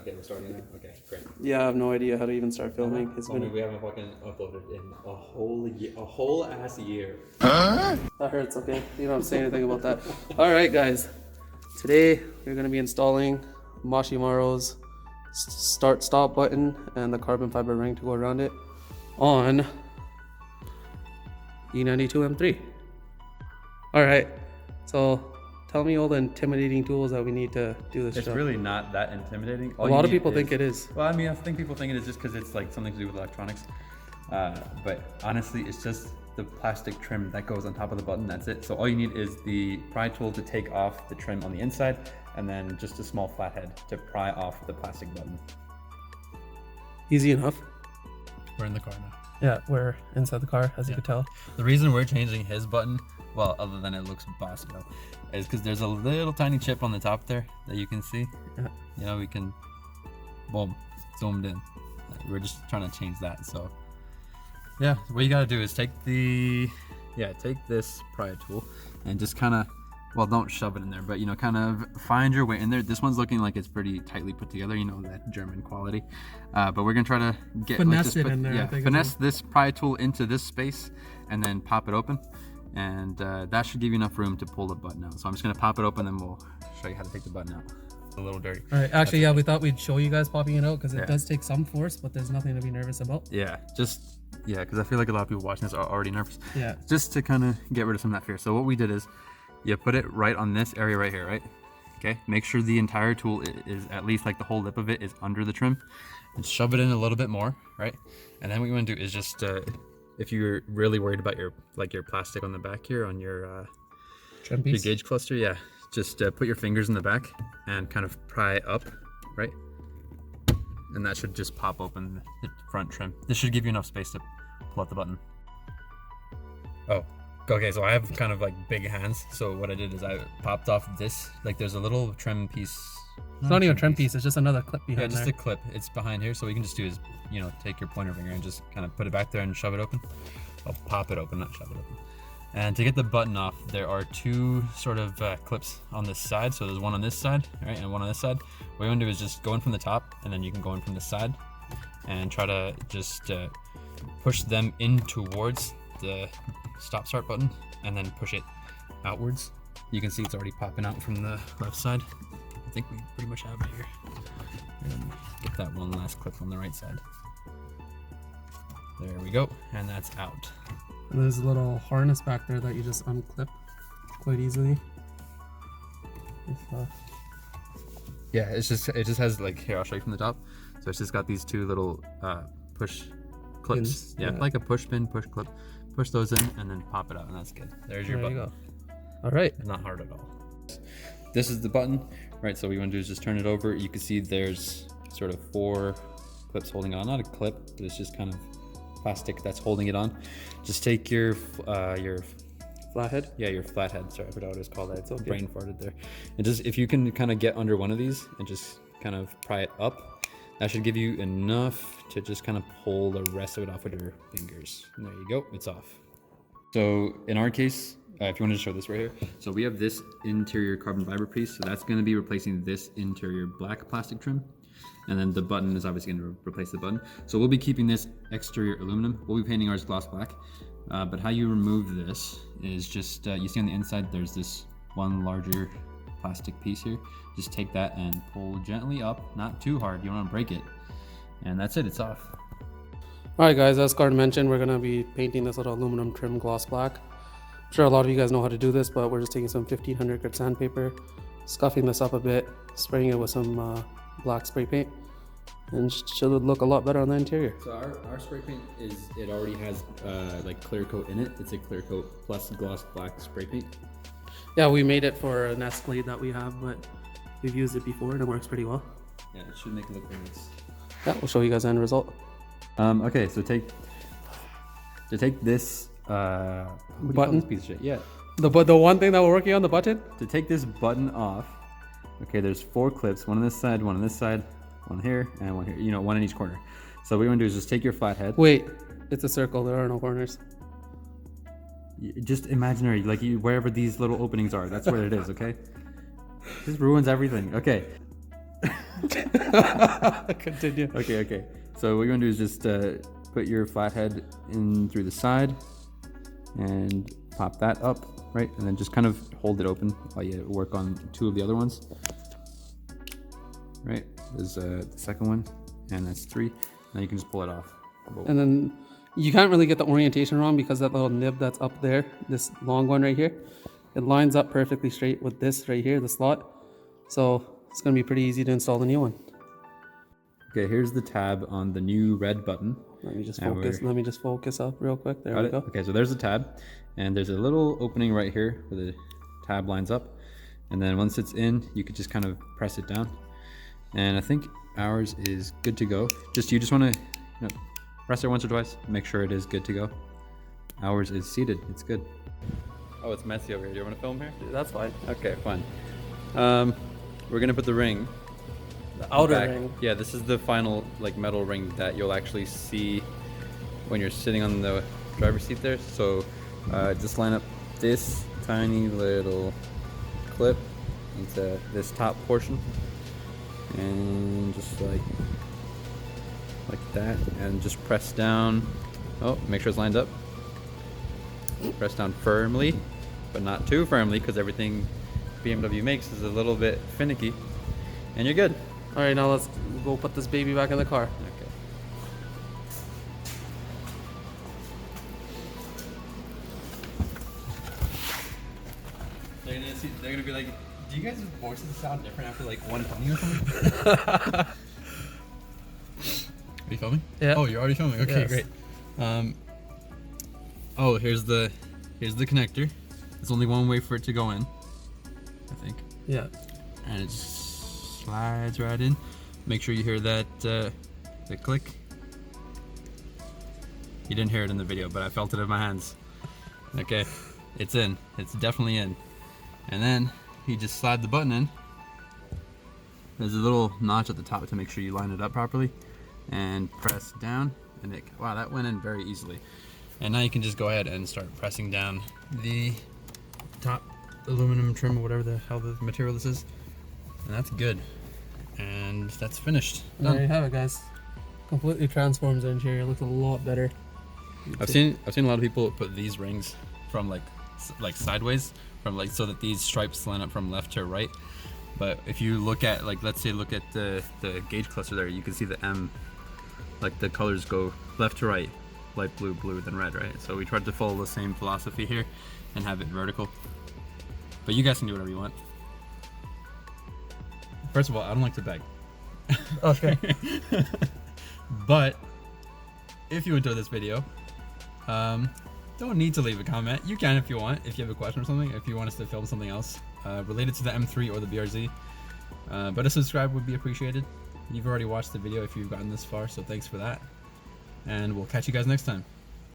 Okay, we're starting now. Okay, great. Yeah, I have no idea how to even start filming. It's been We haven't fucking uploaded in a whole ass year. that hurts. Okay, you don't say anything about that. All right, guys. Today we're gonna be installing Mashimarho's start-stop button and the carbon fiber ring to go around it on E92 M3. All right. So tell me all the intimidating tools that we need to do this It's job. really not that intimidating. A lot of people think it is. Well, I mean, I think people think it is just because it's like something to do with electronics. But honestly, it's just the plastic trim that goes on top of the button. That's it. So all you need is the pry tool to take off the trim on the inside, and then just a small flathead to pry off the plastic button. Easy enough. We're in the car now. Yeah, we're inside the car, as you could tell. The reason we're changing his button, well, other than it looks bossy though, is because there's a little tiny chip on the top there that you can see. Yeah. You know, we can, boom, zoomed in. We're just trying to change that. So, yeah, what you gotta do is take this pry tool and just kind of, well, don't shove it in there, but you know, kind of find your way in there. This one's looking like it's pretty tightly put together, you know, that German quality. But we're gonna try to get finesse it in there. Yeah, I think finesse this pry tool into this space and then pop it open, and that should give you enough room to pull the button out. So I'm just gonna pop it open, then we'll show you how to take the button out. It's a little dirty. All right, actually, yeah, we thought we'd show you guys popping it out because it Yeah. does take some force, but there's nothing to be nervous about. Yeah, because I feel like a lot of people watching this are already nervous. Yeah. Just to kind of get rid of some of that fear. So what we did is, you put it right on this area right here, right? Okay, make sure the entire tool is at least like the whole lip of it is under the trim, and shove it in a little bit more, right? And then what you want to do is just, if you're really worried about your plastic on the back here on your Trim piece. gauge cluster, yeah, just put your fingers in the back and kind of pry up, right? And that should just pop open the front trim. This should give you enough space to pull out the button. Oh, okay, so I have kind of like big hands. So what I did is I popped off this, like there's a little trim piece. It's not even a trim piece, it's just another clip Yeah, behind just there. a clip. It's behind here. So what you can just do is, you know, take your pointer finger and just kind of put it back there and shove it open. I'll pop it open, not shove it open. And to get the button off, there are two sort of clips on this side. So there's one on this side, right, and one on this side. What you want to do is just go in from the top, and then you can go in from the side, and try to just push them in towards the stop-start button, and then push it outwards. You can see it's already popping out from the left side. I think we pretty much have it here. And get that one last clip on the right side. There we go, and that's out. And there's a little harness back there that you just unclip quite easily. Yeah, it just has like, here, I'll show you from the top. So it's just got these two little push clips. Pins, Yeah, yeah. like a push pin, push clip. Push those in and then pop it out, and that's good. There's your There you button. go. All right. Not hard at all. This is the button, right? So what you want to do is just turn it over. You can see there's sort of 4 clips holding it on. Not a clip, but it's just kind of plastic that's holding it on. Just take your Flathead. yeah, your flathead. Sorry, I forgot what it's called. It's okay. brain farted there. And just, if you can kind of get under one of these and just kind of pry it up, that should give you enough to just kind of pull the rest of it off with your fingers. And there you go, it's off. So in our case, if you want to show this right here, so we have this interior carbon fiber piece, so that's going to be replacing this interior black plastic trim. And then the button is obviously going to replace the button. So we'll be keeping this exterior aluminum. We'll be painting ours gloss black. But how you remove this is just, you see on the inside, there's this one larger plastic piece here. Just take that and pull gently up, not too hard. You don't want to break it. And that's it, it's off. All right, guys, as Karan mentioned, we're gonna be painting this little aluminum trim gloss black. I'm sure a lot of you guys know how to do this, but we're just taking some 1500 grit sandpaper, scuffing this up a bit, spraying it with some black spray paint, and should look a lot better on the interior. So our spray paint it already has like clear coat in it. It's a clear coat plus gloss black spray paint. Yeah, we made it for an Escalade that we have, but we've used it before and it works pretty well. Yeah, it should make it look very nice. Yeah, we'll show you guys the end result. Okay, so take this Button? piece of shit. Yeah. The one thing that we're working on, the button? To take this button off, okay, there's 4 clips, one on this side, one on this side, one here, and one here, you know, one in each corner. So what you want to do is just take your flathead. Wait, it's a circle, there are no corners. Just imaginary, like wherever these little openings are, that's where it is, okay? This ruins everything. Okay. Continue. Okay. So what you're gonna do is just put your flathead in through the side and pop that up, right? And then just kind of hold it open while you work on 2 of the other ones. Right, there's the second one, and that's 3. Then you can just pull it off. And then you can't really get the orientation wrong because that little nib that's up there, this long one right here, it lines up perfectly straight with this right here, the slot. So it's gonna be pretty easy to install the new one. Okay, here's the tab on the new red button. Let me just And focus. Let me just focus up real quick. There Got we it? go. Okay, so there's the tab, and there's a little opening right here where the tab lines up. And then once it's in, you could just kind of press it down. And I think ours is good to go. You just want to press it once or twice, make sure it is good to go. Ours is seated, it's good. Oh, it's messy over here. Do you want to film here? That's fine. Okay, fine. We're gonna put the ring. The outer back. ring. Yeah, this is the final like metal ring that you'll actually see when you're sitting on the driver's seat there. So just line up this tiny little clip into this top portion, and just like that, and just press down. Oh, make sure it's lined up. Press down firmly, but not too firmly, because everything BMW makes is a little bit finicky, and you're good. All right, now let's go put this baby back in the car. Okay. They're gonna be like, do you guys' voices sound different after like 120 or something? Are you filming? Yeah. Oh, you're already filming. Okay, Yes. great. Oh, here's the connector. There's only one way for it to go in, I think. Yeah. And it just slides right in. Make sure you hear that the click. You didn't hear it in the video, but I felt it in my hands. Okay, it's in. It's definitely in. And then you just slide the button in. There's a little notch at the top to make sure you line it up properly, and press down, and wow, that went in very easily. And now you can just go ahead and start pressing down the top aluminum trim or whatever the hell the material this is, and that's good. And that's finished. There you have it, guys. Completely transforms the interior. Looks a lot better. I've seen a lot of people put these rings from like sideways, from like so that these stripes line up from left to right. But if you look at let's say look at the gauge cluster there, you can see the M, like the colors go left to right, light blue, blue, then red, right? So we tried to follow the same philosophy here and have it vertical. But you guys can do whatever you want. First of all, I don't like to beg. Okay. But if you enjoyed this video, don't need to leave a comment. You can if you want, if you have a question or something, if you want us to film something else related to the M3 or the BRZ. But a subscribe would be appreciated. You've already watched the video if you've gotten this far, so thanks for that. And we'll catch you guys next time.